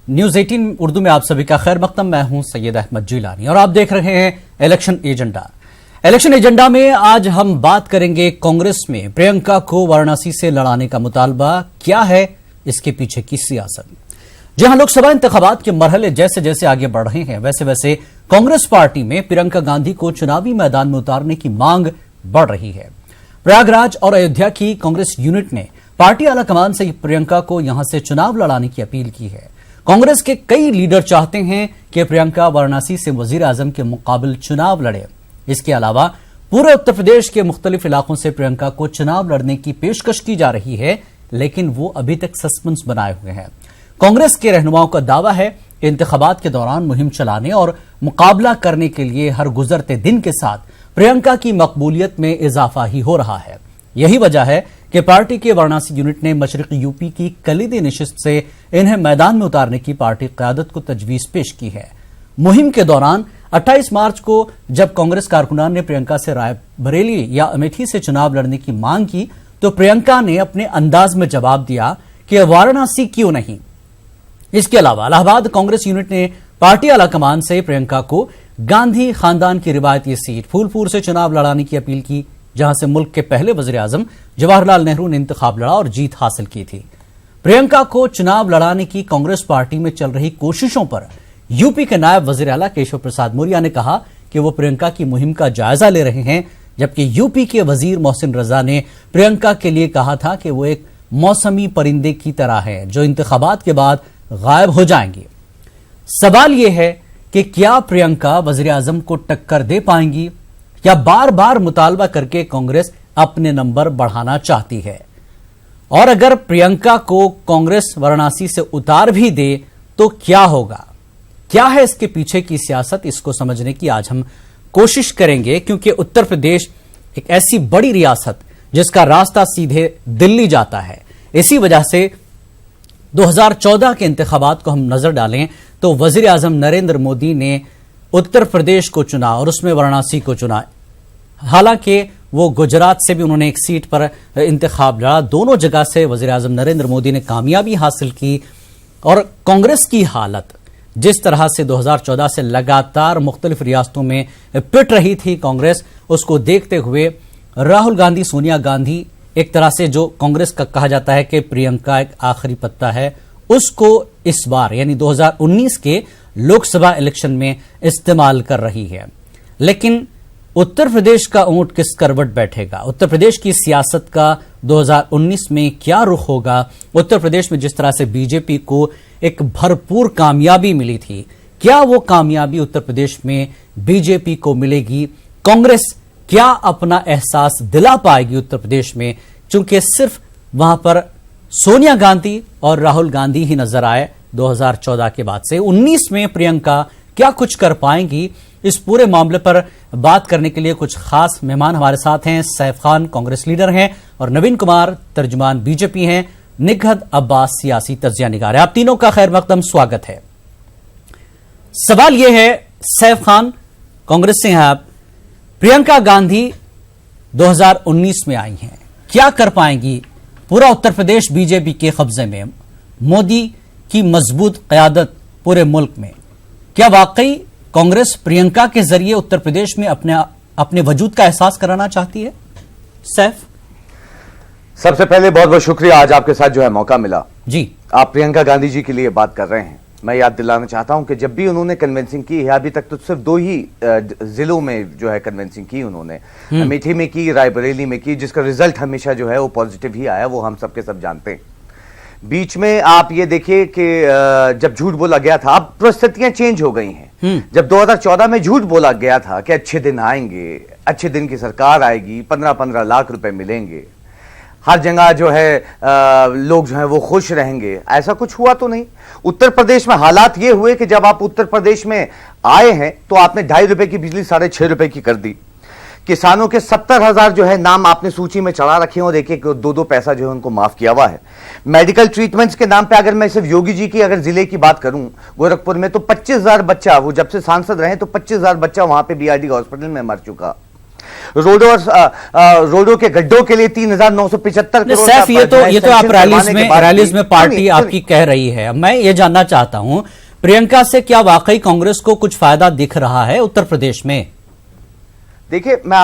News 18 Urdu में आप सभी का खैर मकदम। मैं हूं सैयद अहमद जिलानी और आप देख रहे हैं इलेक्शन एजेंडा। इलेक्शन एजेंडा में आज हम बात करेंगे कांग्रेस में प्रियंका को वाराणसी से लड़ाने का मुतालबा क्या है, इसके पीछे की सियासत। जहां लोकसभा इंतखाबात के मरहले जैसे जैसे आगे बढ़ रहे हैं वैसे वैसे कांग्रेस पार्टी में प्रियंका गांधी को चुनावी मैदान में उतारने की मांग बढ़ रही है। प्रयागराज और अयोध्या की कांग्रेस यूनिट ने पार्टी आलाकमान से प्रियंका को यहां से चुनाव लड़ाने की अपील की है। कांग्रेस के कई लीडर चाहते हैं कि प्रियंका वाराणसी से वजीर आजम के मुकाबले चुनाव लड़े। इसके अलावा पूरे उत्तर प्रदेश के मुख्तलिफ इलाकों से प्रियंका को चुनाव लड़ने की पेशकश की जा रही है, लेकिन वो अभी तक सस्पेंस बनाए हुए हैं। कांग्रेस के रहनुमाओं का दावा है कि इंतखाबात के दौरान मुहिम चलाने और मुकाबला करने के लिए हर गुजरते दिन के साथ प्रियंका की मकबूलियत में इजाफा ही हो रहा है। यही वजह है कि पार्टी के वाराणसी यूनिट ने मशरक़ी यूपी की कलीदी नशिस्त से इन्हें मैदान में उतारने की पार्टी क़यादत को तजवीज़ पेश की है। मुहिम के दौरान 28 मार्च को जब कांग्रेस कारकुनान ने प्रियंका से रायबरेली या अमेठी से चुनाव लड़ने की मांग की तो प्रियंका ने अपने अंदाज में जवाब दिया कि वाराणसी क्यों नहीं। इसके अलावा इलाहाबाद कांग्रेस यूनिट ने पार्टी आलाकमान से प्रियंका को गांधी खानदान की रिवायती सीट फूलपुर से चुनाव लड़ाने की अपील की, जहां से मुल्क के पहले वजीर आजम जवाहरलाल नेहरू ने इंतखाब लड़ा और जीत हासिल की थी। प्रियंका को चुनाव लड़ाने की कांग्रेस पार्टी में चल रही कोशिशों पर यूपी के नायब वजीर आला केशव प्रसाद मौर्य ने कहा कि वो प्रियंका की मुहिम का जायजा ले रहे हैं, जबकि यूपी के वजीर मोहसिन रजा ने प्रियंका के लिए कहा था कि वो एक मौसमी परिंदे की तरह है जो इंतखाबात के बाद गायब हो जाएंगे। सवाल यह है कि क्या प्रियंका वजीर आजम को टक्कर दे पाएंगी या बार बार मुतालबा करके कांग्रेस अपने नंबर बढ़ाना चाहती है। और अगर प्रियंका को कांग्रेस वाराणसी से उतार भी दे तो क्या होगा, क्या है इसके पीछे की सियासत, इसको समझने की आज हम कोशिश करेंगे, क्योंकि उत्तर प्रदेश एक ऐसी बड़ी रियासत जिसका रास्ता सीधे दिल्ली जाता है। इसी वजह से 2014 के इंतखाबात को हम नजर डालें तो वजीर आजम नरेंद्र मोदी ने उत्तर प्रदेश को चुना और उसमें वाराणसी को चुना। हालांकि वो गुजरात से भी उन्होंने एक सीट पर इंतखाब लड़ा। दोनों जगह से वजीर आजम नरेंद्र मोदी ने कामयाबी हासिल की। और कांग्रेस की हालत जिस तरह से 2014 से लगातार मुख्तलिफ रियासतों में पिट रही थी कांग्रेस, उसको देखते हुए राहुल गांधी, सोनिया गांधी, एक तरह से जो कांग्रेस का कहा जाता है कि प्रियंका एक आखिरी पत्ता है, उसको इस बार यानी 2019 के लोकसभा इलेक्शन में इस्तेमाल कर रही है। लेकिन उत्तर प्रदेश का ऊंट किस करवट बैठेगा, उत्तर प्रदेश की सियासत का 2019 में क्या रुख होगा, उत्तर प्रदेश में जिस तरह से बीजेपी को एक भरपूर कामयाबी मिली थी, क्या वो कामयाबी उत्तर प्रदेश में बीजेपी को मिलेगी? कांग्रेस क्या अपना एहसास दिला पाएगी उत्तर प्रदेश में, चूंकि सिर्फ वहां पर सोनिया गांधी और राहुल गांधी ही नजर आए 2014 के बाद से। 19 में प्रियंका क्या कुछ कर पाएंगी, इस पूरे मामले पर बात करने के लिए कुछ खास मेहमान हमारे साथ हैं। सैफ खान कांग्रेस लीडर हैं और नवीन कुमार तर्जुमान बीजेपी हैं, निगहत अब्बास सियासी तज्जिया निगार है। आप तीनों का खैर मकदम स्वागत है। सवाल यह है, सैफ खान कांग्रेस से हैं आप, प्रियंका गांधी 2019 में आई हैं, क्या कर पाएंगी? पूरा उत्तर प्रदेश बीजेपी के कब्जे में, मोदी की मजबूत क़यादत पूरे मुल्क में, क्या वाकई कांग्रेस प्रियंका के जरिए उत्तर प्रदेश में अपने वजूद का एहसास कराना चाहती है? सैफ, सबसे पहले बहुत बहुत शुक्रिया, आज आपके साथ जो है मौका मिला जी। आप प्रियंका गांधी जी के लिए बात कर रहे हैं। मैं याद दिलाना चाहता हूं कि जब भी उन्होंने कन्वेंसिंग की है, अभी तक तो सिर्फ 2 ही जिलों में जो है कन्वेंसिंग की उन्होंने, अमेठी में की, रायबरेली में की, जिसका रिजल्ट हमेशा जो है वो पॉजिटिव ही आया, वो हम सबके सब जानते हैं। बीच में आप ये देखिए कि जब झूठ बोला गया था, अब परिस्थितियां चेंज हो गई हैं। जब 2014 में झूठ बोला गया था कि अच्छे दिन आएंगे, अच्छे दिन की सरकार आएगी, 15-15 लाख रुपए मिलेंगे, हर जगह जो है लोग जो है वो खुश रहेंगे, ऐसा कुछ हुआ तो नहीं। उत्तर प्रदेश में हालात ये हुए कि जब आप उत्तर प्रदेश में आए हैं तो आपने 2.5 रुपए की बिजली 6.5 रुपए की कर दी। किसानों के 70,000 जो है नाम आपने सूची में चढ़ा रखे हैं और देखिए 2-2 पैसा जो है उनको माफ किया हुआ है। मेडिकल ट्रीटमेंट्स के नाम पे अगर मैं सिर्फ योगी जी की अगर जिले की बात करूं, गोरखपुर में तो 25,000 बच्चा, वो जब से सांसद रहे तो 25,000 बच्चा वहां पे बीआरडी हॉस्पिटल में मर चुका। रोडों के गड्ढों के लिए 3,975 करोड़ सैफ, ये तो आप रैलीज में पार्टी सुनिए, आपकी कह रही है। मैं ये जानना चाहता हूं, प्रियंका से क्या वाकई कांग्रेस को कुछ फायदा दिख रहा है उत्तर प्रदेश में? देखिए, मैं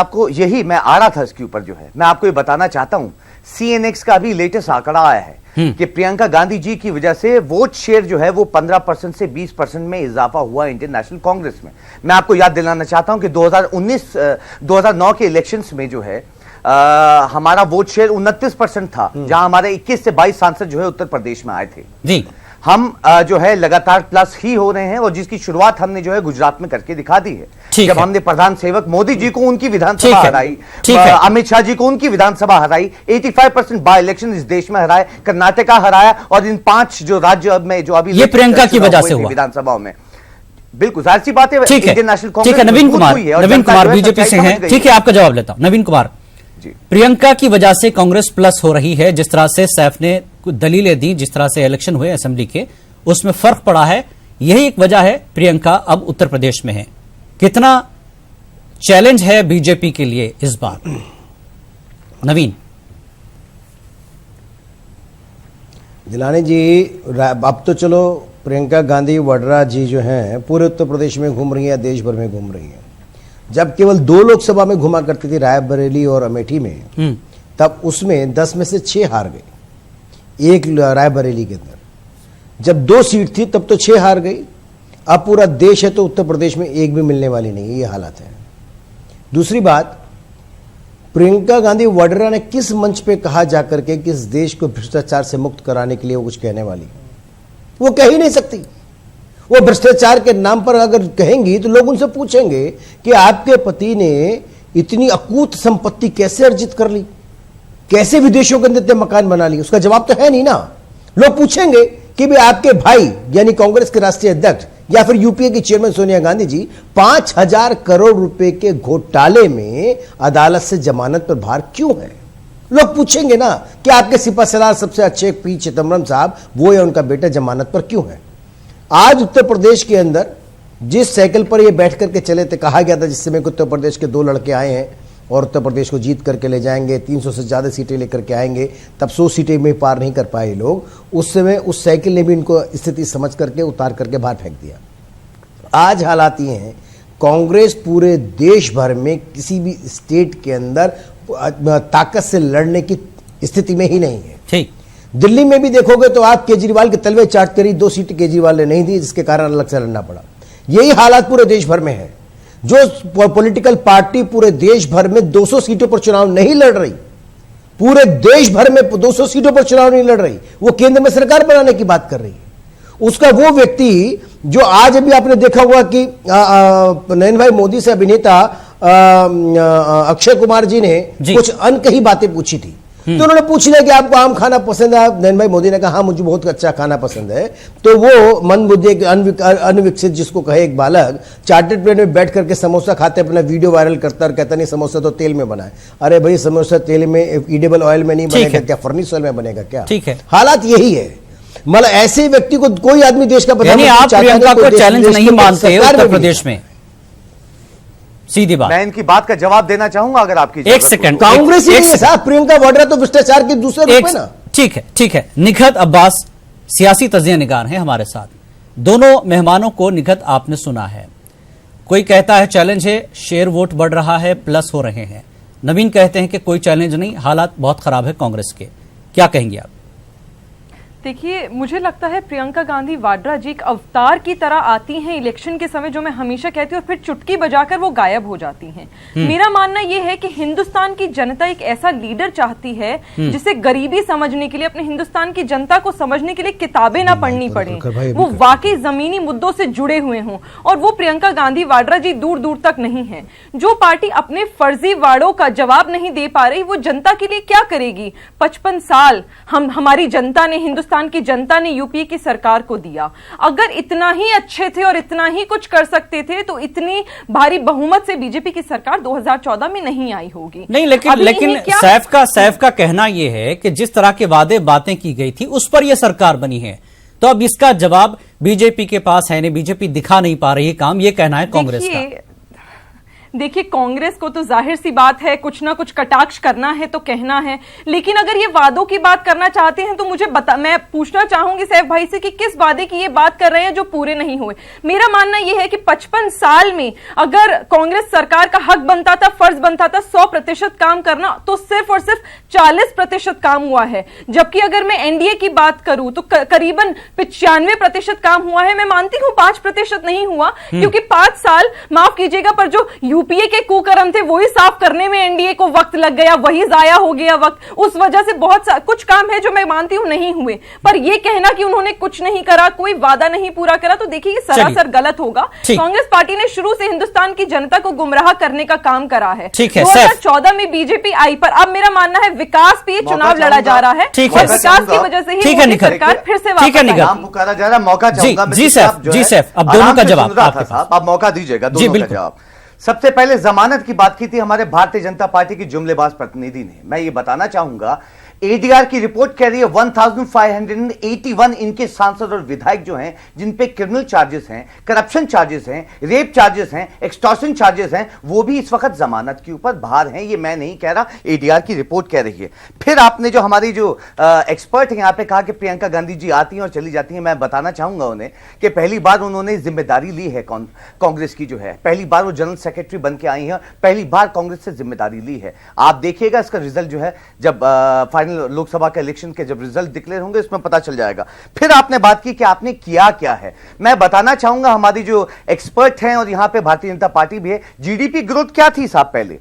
आ रहा था इसके ऊपर, जो है मैं आपको ये बताना चाहता हूं, CNX का अभी लेटेस्ट आंकड़ा आया है कि प्रियंका गांधी जी की वजह से वोट शेयर जो है वो 15% से 20% में इजाफा हुआ इंडियन नेशनल कांग्रेस में। मैं आपको याद दिलाना चाहता हूं कि 2009 के इलेक्शंस में जो है हमारा वोट शेयर 29% था, जहां हमारे 21 से 22 सांसद जो है उत्तर प्रदेश में आए थे जी। हम जो है लगातार प्लस ही हो रहे हैं, और जिसकी शुरुआत हमने जो है गुजरात में करके दिखा दी है। जब हमने प्रधान सेवक मोदी जी को उनकी विधानसभा हराई, अमित शाह जी को उनकी विधानसभा हराई, 85% बाय इलेक्शन इस देश में हराए, कर्नाटका हराया, और इन 5 जो राज्य में जो अभी ये प्रियंका की वजह से हुआ विधानसभाओं में। बिल्कुल जाहिर सी बात है, इंडियन नेशनल कांग्रेस। ठीक है, नवीन कुमार बीजेपी से हैं। ठीक है, आपका जवाब लेता हूं। नवीन कुमार, प्रियंका की वजह से कांग्रेस प्लस हो रही है, जिस तरह से सैफ ने कुछ दलीलें दी, जिस तरह से इलेक्शन हुए असेंबली के, उसमें फर्क पड़ा है। यही एक वजह है प्रियंका अब उत्तर प्रदेश में है। कितना चैलेंज है बीजेपी के लिए इस बार? नवीन जिलानी जी, अब तो चलो प्रियंका गांधी वड्रा जी जो हैं पूरे उत्तर प्रदेश में घूम रही हैं, देश भर में घूम रही हैं। जब केवल 2 लोकसभा में घुमा करती थी, रायबरेली और अमेठी में, तब उसमें 10 में से 6 हार गई, एक रायबरेली के अंदर। जब 2 सीट थी तब तो 6 हार गई। अब पूरा देश है तो उत्तर प्रदेश में एक भी मिलने वाली नहीं है, ये हालत है। दूसरी बात, प्रियंका गांधी वड्रा ने किस मंच पे कहा जाकर के कि इस देश को भ्रष्टाचार से मुक्त कराने के लिए वो कुछ कहने वाली है? वो कह ही नहीं सकती। वो भ्रष्टाचार के नाम पर अगर कहेंगी तो लोग उनसे पूछेंगे कि आपके पति ने इतनी अकूत संपत्ति कैसे अर्जित कर ली, कैसे विदेशों के अंदर इतने मकान बना लिए? उसका जवाब तो है नहीं ना। लोग पूछेंगे कि भी आपके भाई यानी कांग्रेस के राष्ट्रीय अध्यक्ष या फिर यूपीए की चेयरमैन सोनिया गांधी जी 5,000 करोड़ रुपए के घोटाले में अदालत से जमानत पर बाहर क्यों है? लोग पूछेंगे ना कि आपके सिपहसालार सबसे अच्छे पी चिदम्बरम साहब, वो या उनका बेटा जमानत पर क्यों है? आज उत्तर प्रदेश के अंदर जिस साइकिल पर ये बैठ करके चले थे, कहा गया था जिस समय उत्तर प्रदेश के 2 लड़के आए हैं और उत्तर प्रदेश को जीत करके ले जाएंगे, 300 से ज़्यादा सीटें लेकर के आएंगे, तब 100 सीटें में पार नहीं कर पाए लोग। उस समय उस साइकिल ने भी इनको स्थिति समझ करके उतार करके बाहर फेंक दिया। आज हालात ये हैं, कांग्रेस पूरे देश भर में किसी भी स्टेट के अंदर ताकत से लड़ने की स्थिति में ही नहीं है। ठीक, दिल्ली में भी देखोगे तो आप केजरीवाल के तलवे चाट करी, 2 सीट केजरीवाल ने नहीं दी, जिसके कारण अलग से लड़ना पड़ा। यही हालात पूरे देश भर में है। जो पॉलिटिकल पार्टी पूरे देश भर में 200 सीटों पर चुनाव नहीं लड़ रही, पूरे देश भर में 200 सीटों पर चुनाव नहीं लड़ रही, वो केंद्र में सरकार बनाने की बात कर रही है, उसका वो व्यक्ति जो आज अभी आपने देखा हुआ कि नयन भाई मोदी से अभिनेता अक्षय कुमार जी ने कुछ अनकही बातें पूछी थी, तो उन्होंने पूछ लिया कि आपको आम खाना पसंद है? नयन भाई मोदी ने कहा हाँ मुझे बहुत अच्छा खाना पसंद है। तो वो मंदबुद्धि अनविकसित जिसको कहे एक बालक चार्टर्ड प्लेन में बैठ करके समोसा खाते अपना वीडियो वायरल करता और कहता नहीं समोसा तो तेल में बना है। अरे भाई समोसा तेल में ईडेबल ऑयल में नहीं बनेगा क्या? फर्निश ऑयल में बनेगा क्या? ठीक है, हालात यही है। मतलब ऐसे व्यक्ति को कोई आदमी देश का प्रधानमंत्री प्रियंका को चैलेंज नहीं मानते उत्तर प्रदेश में? सीधी बात। मैं इनकी बात का जवाब देना चाहूंगा अगर आपकी एक सेकंड। कांग्रेस ही के साथ प्रियंका वाड्रा तो भ्रष्टाचार के दूसरे रूप में ना। ठीक है, ठीक है। निखत अब्बास सियासी तज्ञ निगार हैं हमारे साथ। दोनों मेहमानों को निखत आपने सुना है। कोई कहता है चैलेंज है, शेयर वोट बढ़ रहा है, प्लस हो रहे हैं। नवीन कहते हैं कि कोई चैलेंज नहीं, हालात बहुत खराब है कांग्रेस के। क्या कहेंगे आप? देखिए, मुझे लगता है प्रियंका गांधी वाड्रा जी एक अवतार की तरह आती हैं इलेक्शन के समय, जो मैं हमेशा कहती हूँ, और फिर चुटकी बजाकर वो गायब हो जाती हैं। मेरा मानना ये है कि हिंदुस्तान की जनता एक ऐसा लीडर चाहती है जिसे गरीबी समझने के लिए, अपने हिंदुस्तान की जनता को समझने के लिए किताबें ना पढ़नी पड़े, वो वाकई जमीनी मुद्दों से जुड़े हुए हों। और वो प्रियंका गांधी वाड्रा जी दूर दूर तक नहीं है। जो पार्टी अपने फर्जी वाड़ों का जवाब नहीं दे पा रही, वो जनता के लिए क्या करेगी? 55 साल हमारी जनता ने, हिंदुस्तान की जनता ने यूपीए की सरकार को दिया। अगर इतना ही अच्छे थे और इतना ही कुछ कर सकते थे तो इतनी भारी बहुमत से बीजेपी की सरकार 2014 में नहीं आई होगी। नहीं, लेकिन सैफ का कहना यह है कि जिस तरह के वादे बातें की गई थी उस पर यह सरकार बनी है, तो अब इसका जवाब बीजेपी के पास है नहीं, बीजेपी दिखा नहीं पा रही है काम, यह कहना है कांग्रेस का। देखिए, कांग्रेस को तो जाहिर सी बात है कुछ ना कुछ कटाक्ष करना है तो कहना है, लेकिन अगर ये वादों की बात करना चाहते हैं तो मुझे मैं पूछना चाहूंगी सैफ भाई से कि किस वादे की ये बात कर रहे हैं जो पूरे नहीं हुए। मेरा मानना यह है कि 55 साल में अगर कांग्रेस सरकार का हक बनता था, फर्ज बनता था 100% काम करना, तो सिर्फ और सिर्फ 40% काम हुआ है। जबकि अगर मैं एनडीए की बात करूं तो करीबन 95% काम हुआ है। मैं मानती हूं 5% नहीं हुआ, क्योंकि 5 साल, माफ कीजिएगा, पर जो यूपीए के कुकर्म थे वही साफ करने में एनडीए को वक्त लग गया, वही जाया हो गया वक्त। उस वजह से बहुत कुछ काम है जो मैं मानती हूं नहीं हुए, पर यह कहना कि उन्होंने कुछ नहीं करा, कोई वादा नहीं पूरा करा, तो देखिए ये सरासर गलत होगा। कांग्रेस पार्टी ने शुरू से हिंदुस्तान की जनता को गुमराह करने का काम करा है। 2014 में बीजेपी आई, पर अब मेरा मानना है विकास पे चुनाव लड़ा जा रहा है, और विकास की वजह से ही सरकार फिर से वापस नाम पुकारा जा रहा है। मौका चाहूंगा जी सैफ, अब दोनों का जवाब आपके पास। आप मौका दीजिएगा दोनों का जवाब। सबसे पहले जमानत की बात की थी हमारे भारतीय जनता पार्टी की जुमलेबाज प्रतिनिधि ने। मैं ये बताना चाहूंगा, एडीआर की रिपोर्ट कह रही है 1581 इनके सांसद और विधायक जो हैं, जिन पे क्रिमिनल चार्जेस हैं, करप्शन चार्जेस हैं, रेप चार्जेस हैं, एक्सटॉर्शन चार्जेस हैं, वो भी इस वक्त जमानत के ऊपर बाहर हैं। ये मैं नहीं कह रहा, एडीआर की रिपोर्ट कह रही है। फिर आपने जो हमारी जो एक्सपर्ट है यहां पे कहा कि प्रियंका गांधी जी आती हैं और चली जाती हैं, मैं बताना चाहूंगा उन्हें कि पहली बार उन्होंने जिम्मेदारी ली है कांग्रेस की, जो है पहली बार वो जनरल सेक्रेटरी बन के आई हैं, पहली बार कांग्रेस से जिम्मेदारी ली है। आप देखिएगा इसका रिजल्ट जो है, जब फाइनल लोकसभा के इलेक्शन के जब रिजल्ट डिक्लेयर होंगे इसमें पता चल जाएगा। फिर आपने बात की कि आपने किया क्या है। मैं बताना चाहूंगा, हमारी जो एक्सपर्ट हैं और यहां पे भारतीय जनता पार्टी भी है, जीडीपी ग्रोथ क्या थी साहब पहले,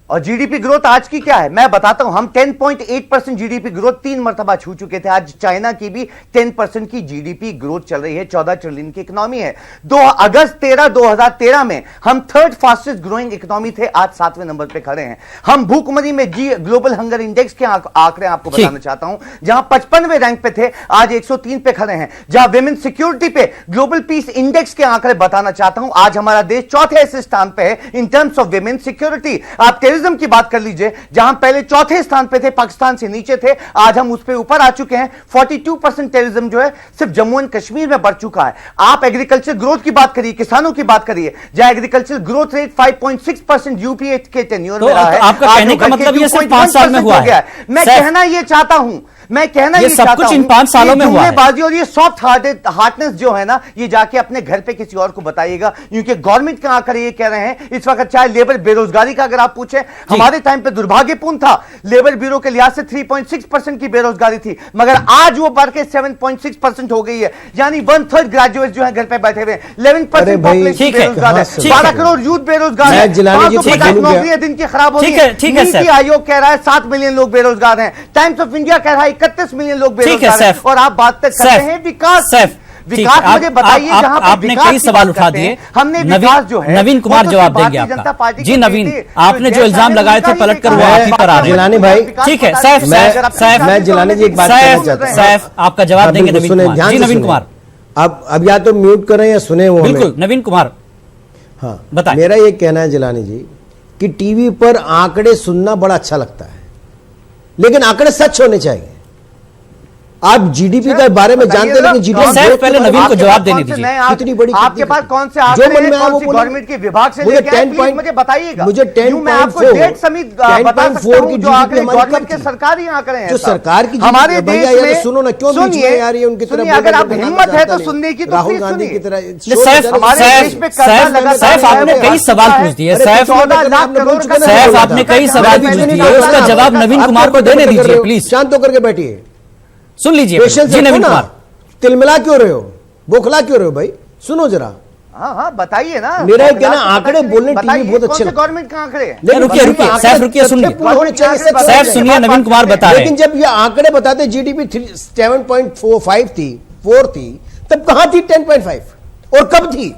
और जीडीपी ग्रोथ आज की क्या है मैं बताता हूं। हम 10.8% जीडीपी ग्रोथ 3 मरतबा छू चुके थे। आज चाइना की भी 10% की जीडीपी ग्रोथ चल रही है, 14 ट्रिलियन की इकोनॉमी है। अगस्त 2013 में हम 3rd फास्टेस्ट ग्रोइंग इकोनॉमी थे, आज 7वें नंबर पे खड़े हैं। हम भूखमरी में ग्लोबल हंगर इंडेक्स के आंकड़े आपको बताना चाहता हूं, जहां 55वें रैंक पे थे, आज 103 पे खड़े हैं। जहां विमेन सिक्योरिटी पे ग्लोबल पीस इंडेक्स के आंकड़े बताना चाहता हूं, आज हमारा देश चौथे ऐसे स्थान पे है in terms of women security. आप टेररिज्म की बात कर लीजिए, जहां पहले चौथे स्थान पे थे, पाकिस्तान से नीचे थे, आज हम उस पे ऊपर आ चुके हैं। 42% टेररिज्म जो है सिर्फ जम्मू एंड कश्मीर में बढ़ चुका है। आप एग्रीकल्चर ग्रोथ की बात करिए, किसानों की बात करिए, जहां एग्रीकल्चर ग्रोथ रेट 5.6% यूपीए के टेन्योर में रहा है। आपका कहने का मतलब ये सिर्फ 5 साल में हुआ है। मैं कहना ये चाहता हूं, मैं कहना ये सब कुछ इन 5 सालों में हुआ है। बाजी और ये सॉफ्ट हार्टनेस जो है ना, ये जाके अपने घर पे किसी और को बताइएगा, क्योंकि गवर्नमेंट के आंकड़े ये कह रहे हैं इस वक्त, चाहे लेबर बेरोजगारी का अगर आप पूछें, हमारे टाइम पे दुर्भाग्यपूर्ण था, लेबर ब्यूरो के लिहाज से 3.6% की बेरोजगारी थी, मगर आज वो बढ़ के 7.6% हो गई है। यानी 1/3 ग्रेजुएट जो है घर पे बैठे हुए, 11% पॉपुलेशन बेरोजगार है, 12 करोड़ यूथ बेरोजगार है, 550 नौकरियां दिन की खराब हो रही है। नीति आयोग कह रहा है 7 मिलियन लोग बेरोजगार हैं, टाइम्स ऑफ इंडिया कह रहा है 31 मिलियन लोग बेरोजगार हैं, और आप बात तक करते हैं विकास। विकास मुझे बताइए, जहां आपने कई सवाल उठा दिए, हमने विकास जो है, नवीन कुमार जवाब देंगे आपका। जी नवीन, आपने जो इल्जाम लगाए थे पलट कर वो आप ही पर आ रहे हैं। जिलानी भाई ठीक है, सैफ मैं जिलानी जी एक बात कहना चाहता हूं। सैफ आपका जवाब देंगे नवीन कुमार। जी नवीन कुमार, अब या तो म्यूट करें या सुने वो। बिल्कुल नवीन कुमार, हाँ बताइए। मेरा ये कहना है जिलानी जी कि टीवी पर आंकड़े सुनना बड़ा अच्छा लगता है, लेकिन आंकड़े सच होने चाहिए। आप जीडीपी के बारे में जानते हैं, लेकिन जीडीपी पहले नवीन को जवाब देने दीजिए। कितनी बड़ी आपके पास कौन से आंकड़े हैं, कौन सी गवर्नमेंट के विभाग से लेके आए, प्लीज मुझे बताइएगा। मुझे 10.4 समित बता सकता हूं जो आंकड़े गवर्नमेंट के सरकारी आंकड़े हैं, जो सरकार की हमारे देश में। सुनो ना, क्यों बीच में आ रही है उनकी तरफ? अगर आप हिम्मत है तो सुनने की, तो राहुल गांधी की तरह सैफ आपने कई सवाल पूछ दिए, सैफ आपने कई सवाल पूछ दिए, उसका जवाब नवीन कुमार को देने दीजिए प्लीज। शांत होकर के बैठिए, सुन लीजिए। जी नवीन कुमार, तिलमिला क्यों रहे हो, बोखला क्यों रहे हो भाई? सुनो जरा। हाँ बताइए ना। मेरा कहना आंकड़े बोलने टीवी बहुत अच्छे लगते हैं। गवर्नमेंट के आंकड़े हैं। रुकिए सैफ, रुकिए सुनिए सैफ, सुनिए नवीन कुमार बता रहे हैं। लेकिन जब ये आंकड़े बताते जीडीपी 7.45 थी, 4 थी, तब कहां थी 10.5, और कब थी,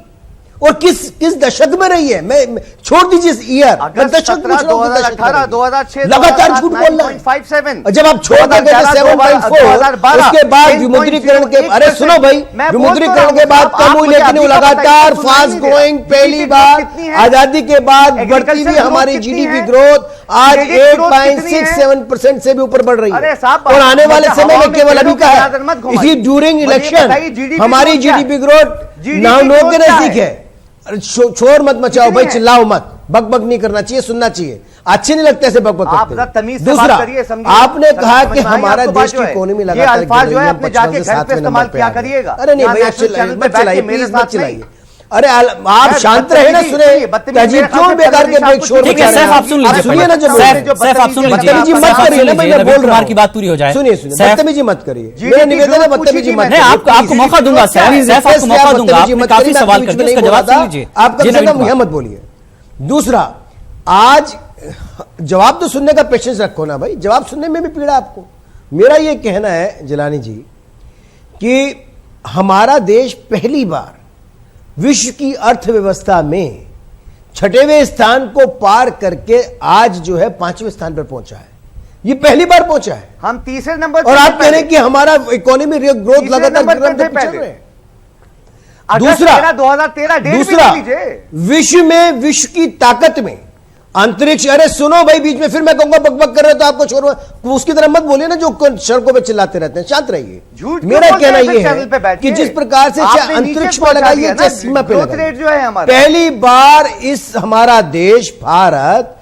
और किस दशक में रही है? मैं छोड़ दीजिए ईयर, दशक में 2018, 2006 लगातार झूठ बोल रहा है। 9.57, जब आप छोड़ देते थे 7.4, उसके बाद विमुद्रीकरण के, अरे सुनो भाई, विमुद्रीकरण के बाद कम हुई, लेकिन वो लगातार फास्ट ग्रोइंग, पहली बार आजादी के बाद बढ़ती हुई हमारी जीडीपी ग्रोथ आज 8.67% से भी ऊपर बढ़ रही है, और आने वाले समय में केवल अभी का है। इसी ड्यूरिंग इलेक्शन हमारी जीडीपी ग्रोथ 9 के नजदीक है। शोर मत मचाओ भाई, चिल्लाओ मत। बकबक नहीं करना चाहिए, सुनना चाहिए। अच्छे नहीं लगते ऐसे बकबक आप करते। तमीज से दूसरा, बात करिए, समझिए। आपने कहा कि समझ में आई हमारा आपको देश बात जो की है। इकोनॉमी ये लगातार अल्फाज जो है गिर रही अपने हम जाके 55 से घर पे 7वें इस्तेमाल नंबर पे किया आ गए। करिएगा। अरे नहीं यहाँ भैया, नेशनल चैनल पे मत बैठ चलाइए, के मेरे प्लीज साथ मत चलाइए। नहीं। अरे आप शांत रहे ना, सुने अजीब क्यों बेकार के ब्रेक शोर ठीक है, सैफ आप सुन लीजिए, सुनिए ना, जब सैफ आप सुन लीजिए, बदतमीजी मत सैफ आप करिए ना, सुन मैं लीजिए, बोल नवीन रहा कुमार हूं। की बात पूरी हो जाए। सुनिए सैफ, बदतमीजी मत करिए, जी, मेरा जी, निवेदन है, जरूर बदतमीजी पूछिए, मत मैं नहीं, करिए। आपको मौका दूंगा सैफ, सैफ आपको मौका दूंगा, आपने काफी सवाल कर दिए, उसका जवाब सुन लीजिए। आप कम जी, से नवीन कम कुमार। यह मत बोलिए। दूसरा, आज जवाब तो सुनने का पेशेंस रखो ना भाई, जवाब सुनने में भी पीड़ा आपको। मेरा यह कहना है जिलानी जी कि हमारा देश पहली बार विश्व की अर्थव्यवस्था में 6वें स्थान को पार करके आज जो है 5वें स्थान पर पहुंचा है। ये पहली बार पहुंचा है। हम तीसरे नंबर और आप कह रहे हैं कि हमारा इकोनॉमी ग्रोथ तीसरे लगातार नंबर पे थे चल पहले। रहे हैं। दूसरा 2013 डेट भी दूसरा, ले लीजिए। विश्व में विश्व की ताकत में अंतरिक्ष, अरे सुनो भाई, बीच में फिर मैं कहूंगा बकबक कर रहे हो तो आपको छोड़ो, उसकी तरह मत बोलिए ना जो सड़कों पे चिल्लाते रहते हैं। शांत रहिए। झूठ क्यों मेरा बोलते कहना हैं यह फिर चैनल पे है बैठ कि के? जिस प्रकार से आपने चाहे नीचे अंतरिक्ष में पहुंचा लगाइए, दिया ना, चाहे सीमा पे ग्रोथ लगाइए। रेट जो है हमारा। पहली बार इस हमारा देश भारत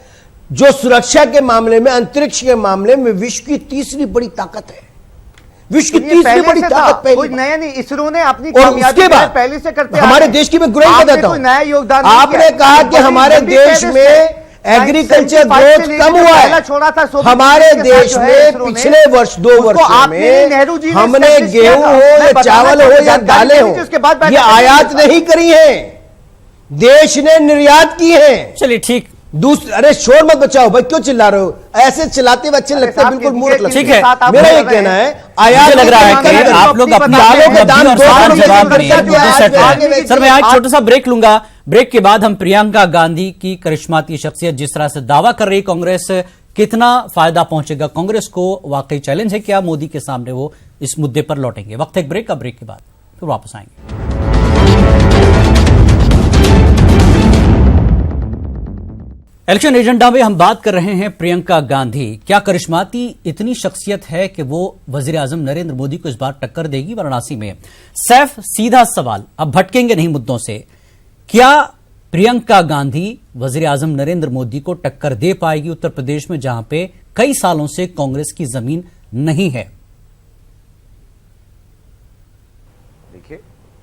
जो सुरक्षा के मामले में, अंतरिक्ष के मामले में विश्व की तीसरी बड़ी ताकत है। विश्व की तीसरी पहले बड़ी से ताकत था, पहली कोई बार। नया नहीं, इसरो ने अपनी और कामयाबी उसके बाद पहले से करते हमारे आ रहे देश की मैं ग्रोथ आपने बताता कोई हूं। नया योगदान नहीं आपने किया। कहा कि बड़ी हमारे लंबी देश फेज में से एग्रीकल्चर 1975 से ग्रोथ लेके कम जो हुआ पहला है। छोड़ा था सोवियत हमारे यूनियन के साथ देश जो है में इसरो ने, पिछले वर्ष 2 उसको वर्षों आपने में नेहरू जी ने हमने establish किया गेहूं था। हो मैं या बताना चावल हो चाहता हूं, या जानकारी दालें दीजिए, उसके बाद हो, बैठ ये के आयात बताइए। नहीं करी है, देश ने निर्यात की है। चलिए ठीक, अरे शोर मत बचाओ भाई, क्यों चिल्ला रहे हो? ऐसे चिल्लाते हुए अच्छे लगते हैं, बिल्कुल मूर्ख लगते हैं। ठीक है, मेरा ये कहना है, आयात मुझे लग रहा है कि आप लोग अपनी दालों के दाम और 2 सवाल रुपए जवाब से में बढ़कर मुद्दे आज सेट आगे हैं। बेचिए। सर, मैं आज छोटा सा ब्रेक लूंगा। ब्रेक के बाद हम प्रियंका गांधी की करिश्माती शख्सियत जिस तरह से दावा कर रही कांग्रेस, कितना फायदा पहुंचेगा कांग्रेस को, वाकई चैलेंज है क्या मोदी के सामने, वो इस मुद्दे पर लौटेंगे। वक्त एक ब्रेक का, ब्रेक के बाद फिर वापस आएंगे। इलेक्शन एजेंडा में हम बात कर रहे हैं प्रियंका गांधी। क्या करिश्माती इतनी शख्सियत है कि वो वजीर आजम नरेंद्र मोदी को इस बार टक्कर देगी वाराणसी में? सैफ, सीधा सवाल, अब भटकेंगे नहीं मुद्दों से। क्या प्रियंका गांधी वजीर आजम नरेंद्र मोदी को टक्कर दे पाएगी उत्तर प्रदेश में, जहां पे कई सालों से कांग्रेस की जमीन नहीं है? देखिए,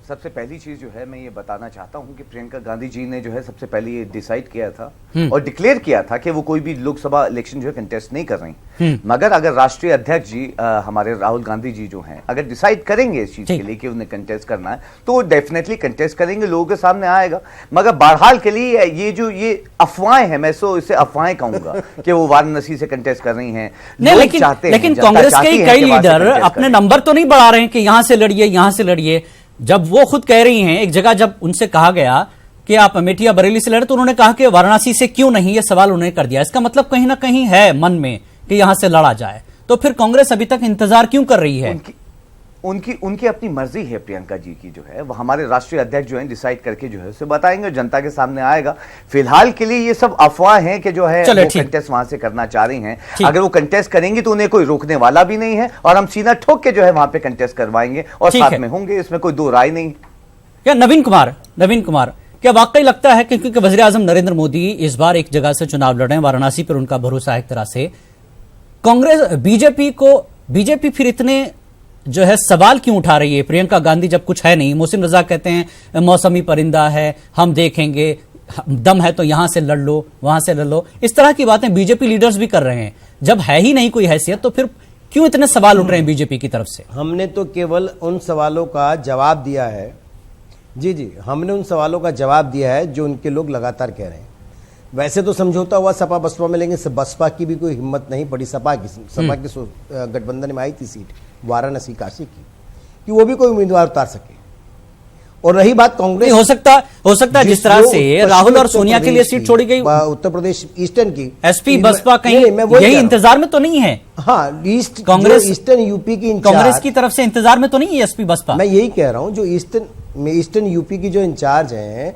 सबसे पहली चीज जो है मैं ये बताना चाहता हूं कि प्रियंका गांधी जी ने जो है सबसे पहले ये डिसाइड किया था और डिक्लेयर किया था कि वो कोई भी लोकसभा इलेक्शन जो है कंटेस्ट नहीं कर रही। मगर अगर राष्ट्रीय अध्यक्ष जी हमारे राहुल गांधी जी जो हैं अगर डिसाइड करेंगे इस चीज के लिए कि उन्हें कंटेस्ट करना है तो वो डेफिनेटली कंटेस्ट करेंगे, लोगों के सामने आएगा। मगर बहरहाल के लिए ये अफवाहें हैं, मैं सो इसे अफवाहें कहूंगा कि वो वाराणसी से कंटेस्ट कर रही हैं। नहीं, लेकिन कांग्रेस के कई लीडर अपने नंबर तो नहीं बढ़ा रहे हैं कि यहां से लड़िए, यहां से लड़िए। जब वो खुद कह रही हैं, एक जगह जब उनसे कहा गया कि आप अमेठी या बरेली से लड़े, तो उन्होंने कहा कि वाराणसी से क्यों नहीं, ये सवाल उन्होंने कर दिया। इसका मतलब कहीं ना कहीं है मन में कि यहां से लड़ा जाए। तो फिर कांग्रेस अभी तक इंतजार क्यों कर रही है? उनकी अपनी मर्जी है प्रियंका जी की जो है, वो हमारे राष्ट्रीय अध्यक्ष जो है डिसाइड करके जो है उसे बताएंगे और जनता के सामने आएगा। फिलहाल के लिए ये सब अफवाह हैं कि जो है वो कंटेस्ट वहां से करना चाह रही हैं। अगर वो कंटेस्ट करेंगी तो उन्हें कोई रोकने वाला भी नहीं है और हम सीना ठोक के जो है वहां पे कंटेस्ट करवाएंगे और साथ में होंगे, इसमें कोई दो राय नहीं। क्या नवीन कुमार क्या वाकई लगता है कि क्योंकि वजीर आजम नरेंद्र मोदी इस बार एक जगह से चुनाव लड़ रहे हैं, वाराणसी पर उनका भरोसा है एक तरह से, कांग्रेस बीजेपी फिर इतने जो है सवाल क्यों उठा रही है? प्रियंका गांधी जब कुछ है नहीं, मोहसिन रजा कहते हैं मौसमी परिंदा है, हम देखेंगे, दम है तो यहां से लड़ लो, वहां से लड़ लो, इस तरह की बातें बीजेपी लीडर्स भी कर रहे हैं। जब है ही नहीं कोई हैसियत तो फिर क्यों इतने सवाल उठ रहे हैं बीजेपी की तरफ से? हमने तो केवल उन सवालों का जवाब दिया है, जी, हमने उन सवालों का जवाब दिया है जो उनके लोग लगातार कह रहे हैं। वैसे तो समझौता हुआ सपा बसपा में, लेकिन बसपा की भी कोई हिम्मत नहीं पड़ी, सपा की गठबंधन में आई थी सीट वाराणसी काशी की, कि वो भी कोई उम्मीदवार उतार सके। और रही बात कांग्रेस, हो सकता है जिस तरह से राहुल और सोनिया के लिए सीट छोड़ी गई उत्तर प्रदेश ईस्टर्न की, एसपी बसपा कहीं यही इंतजार में तो नहीं है? हाँ, कांग्रेस ईस्टर्न यूपी की कांग्रेस की तरफ से इंतजार में तो नहीं है एसपी बसपा? मैं यही कह रहा हूं, जो ईस्टर्न यूपी की जो इंचार्ज हैं,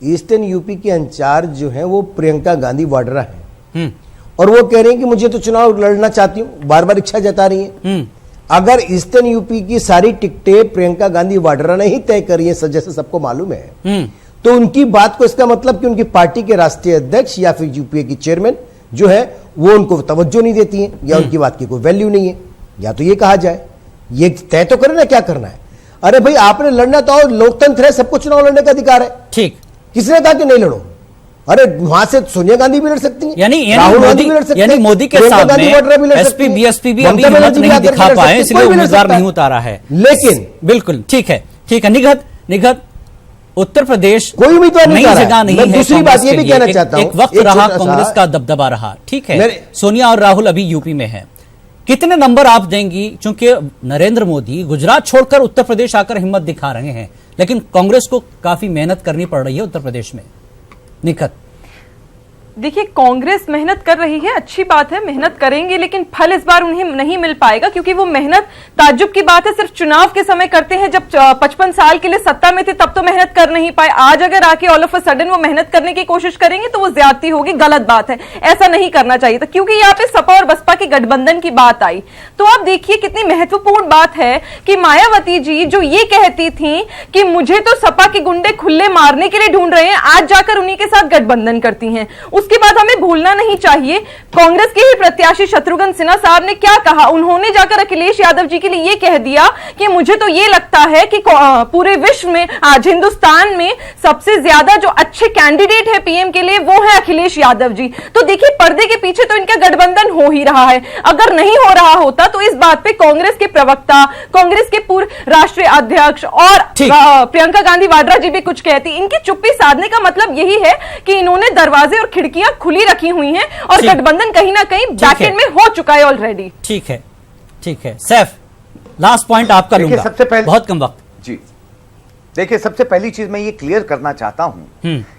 ईस्टर्न यूपी के इंचार्ज जो हैं वो प्रियंका गांधी वाड्रा हैं और वो कह रही हैं कि मुझे तो चुनाव लड़ना चाहती हूं, बार बार इच्छा जता रही हैं। अगर ईस्टर्न यूपी की सारी टिकटें प्रियंका गांधी वाड्रा ने ही तय करी है, जैसे सबको मालूम है, तो उनकी बात को, इसका मतलब कि उनकी पार्टी के राष्ट्रीय अध्यक्ष या फिर यूपीए की चेयरमैन जो है वो उनको तवज्जो नहीं देती हैं या उनकी बात की कोई वैल्यू नहीं है। या तो ये कहा जाए, ये तय तो करें ना क्या करना है। अरे भाई आपने लड़ना तो लोकतंत्र है, सबको चुनाव लड़ने का अधिकार है। ठीक, किसने कहा कि नहीं लड़ो? अरे वहां से सोनिया गांधी भी लड़ सकती हैं, यानी राहुल गांधी भी लड़ सकते हैं, यानी मोदी के प्रियंका गांधी वाड्रा भी लड़ सामने सकती एसपी हैं, बीएसपी भी अभी ममता हिम्मत बनर्जी भी नहीं आकर दिखा लड़ पाए, सकती हैं, इसलिए कोई भी लड़ उम्मीदवार सकता नहीं उतारा है। लेकिन बिल्कुल ठीक है। निगत उत्तर प्रदेश कोई उम्मीदवार नहीं नई उतारा है। जगह नहीं मैं है। दूसरी कांग्रेस बात ये के भी लिए कहना चाहता हूं, एक वक्त एक रहा छोटा सा- कांग्रेस का दबदबा रहा, ठीक है। मेरे- सोनिया और राहुल अभी यूपी में है, कितने नंबर आप देंगी? क्योंकि नरेंद्र मोदी गुजरात छोड़कर उत्तर प्रदेश आकर हिम्मत दिखा रहे हैं, लेकिन कांग्रेस को काफी मेहनत करनी पड़ रही है उत्तर प्रदेश में। निखत, देखिए, कांग्रेस मेहनत कर रही है, अच्छी बात है, मेहनत करेंगे, लेकिन फल इस बार उन्हें नहीं मिल पाएगा, क्योंकि वो मेहनत ताज्जुब की बात है सिर्फ चुनाव के समय करते हैं। जब 55 साल के लिए सत्ता में थे तब तो मेहनत कर नहीं पाए। आज अगर आके ऑल ऑफ अ सडन वो मेहनत करने की कोशिश करेंगे तो वो ज्यादती होगी, गलत बात है, ऐसा नहीं करना चाहिए था। क्योंकि यहाँ पे सपा और बसपा के गठबंधन की बात आई, तो आप देखिए कितनी महत्वपूर्ण बात है कि मायावती जी जो ये कहती थी कि मुझे तो सपा के गुंडे खुले मारने के लिए ढूंढ रहे हैं, आज जाकर उन्हीं के साथ गठबंधन करती हैं। उसके बाद हमें भूलना नहीं चाहिए कांग्रेस के ही प्रत्याशी शत्रुघ्न सिन्हा साहब ने क्या कहा। उन्होंने जाकर अखिलेश यादव जी के लिए यह कह दिया कि मुझे तो यह लगता है कि पूरे विश्व में, आज हिंदुस्तान में सबसे ज्यादा जो अच्छे कैंडिडेट है पीएम के लिए वो है अखिलेश यादव जी। तो देखिए, पर्दे के पीछे तो इनका गठबंधन हो ही रहा है। अगर नहीं हो रहा होता तो इस बात पे कांग्रेस के प्रवक्ता, कांग्रेस के पूर्व राष्ट्रीय अध्यक्ष और प्रियंका गांधी वाड्रा जी भी कुछ कहती। इनकी चुप्पी साधने का मतलब यही है कि इन्होंने दरवाजे और खिड़कियां खुली रखी हुई हैं और गठबंधन कहीं ना कहीं बैकएंड में हो चुका है ऑलरेडी। ठीक है। सैफ, लास्ट पॉइंट आपका लूंगा, सबसे पहले बहुत कम वक्त। जी देखिए, सबसे पहली चीज मैं ये क्लियर करना चाहता हूं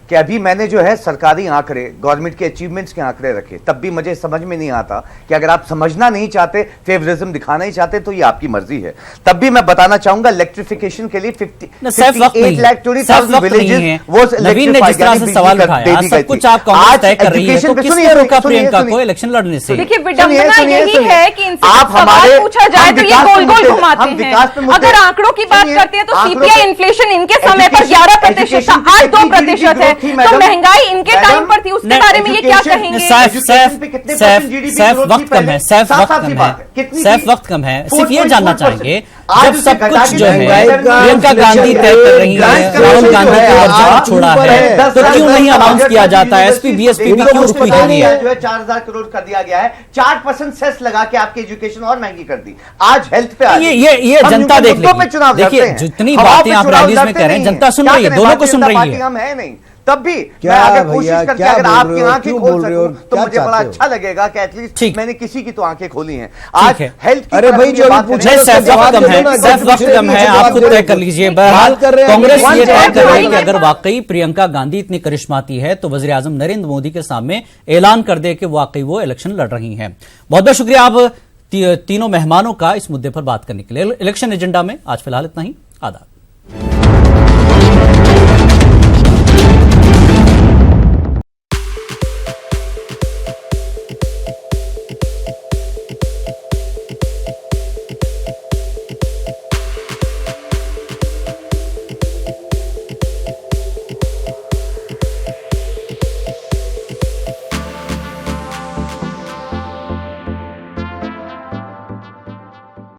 कि अभी मैंने जो है सरकारी आंकड़े, गवर्नमेंट के अचीवमेंट्स के आंकड़े रखे, तब भी मुझे समझ में नहीं आता कि अगर आप समझना नहीं चाहते, फेवरिज्म दिखाना ही चाहते, तो ये आपकी मर्जी है। तब भी मैं बताना चाहूंगा, इलेक्ट्रिफिकेशन के लिए 58,20,000 विलेजेस वो नवीन ने जिस तरह से सवाल उठाया, सब कुछ आप कांग्रेस तय कर रही है, तो किसने रोका प्रियंका को इलेक्शन लड़ने से? देखिए, विडंबना यही है कि इनसे सवाल पूछा जाए तो ये गोल गोल घुमाते हैं। अगर आंकड़ों की बात करते हैं तो सीपीआई इन्फ्लेशन इनके समय पर 11% था, आज 2% है। तो महंगाई इनके टाइम पर थी, उसके बारे में ये क्या कहेंगे? सैफ वक्त कम है, सैफ वक्त कम है। सिर्फ ये जानना चाहेंगे, जब सब कुछ जो है प्रियंका गांधी तय कर रही है, राहुल गांधी को वर्जन छोड़ा है, तो क्यों नहीं अनाउंस किया जाता है? एसपी बीएसपी भी क्यों रुक रही है? जो है 4,000 करोड़ कर दिया गया है, 4% सेस लगा के आपकी एजुकेशन और महंगी कर दी। आज हेल्थ पे ये जनता देख लेगी। देखिए, जितनी बातें आप रैलीज में कह रहे हैं, जनता सुन रही है, दोनों को सुन रही है। हम है नहीं, तब भी क्या मैं अगर भैया, कोशिश करके क्या अगर बोल आपकी रहे हो, आंखें क्यों खोल बोल रहे हो, सकूं तो क्या मुझे बड़ा चाहते हो? अच्छा लगेगा कि एटलीस्ट मैंने किसी की तो आंखें खोली हैं। आज है। हेल्थ की अरे तरफ भाई, ये जो बात अभी करें, पूछे सैफ वक्त कम है, सैफ वक्त कम है, आप खुद तय कर लीजिए। बहरहाल कांग्रेस ये तय कर रही है कि अगर वाकई प्रियंका गांधी इतनी करिश्माती है तो वजीर आजम नरेंद्र मोदी के सामने ऐलान कर दे कि वाकई वो इलेक्शन लड़ रही हैं। बहुत बहुत शुक्रिया आप तीनों मेहमानों का इस मुद्दे पर बात करने के लिए। इलेक्शन एजेंडा में आज फिलहाल इतना ही। आदाब।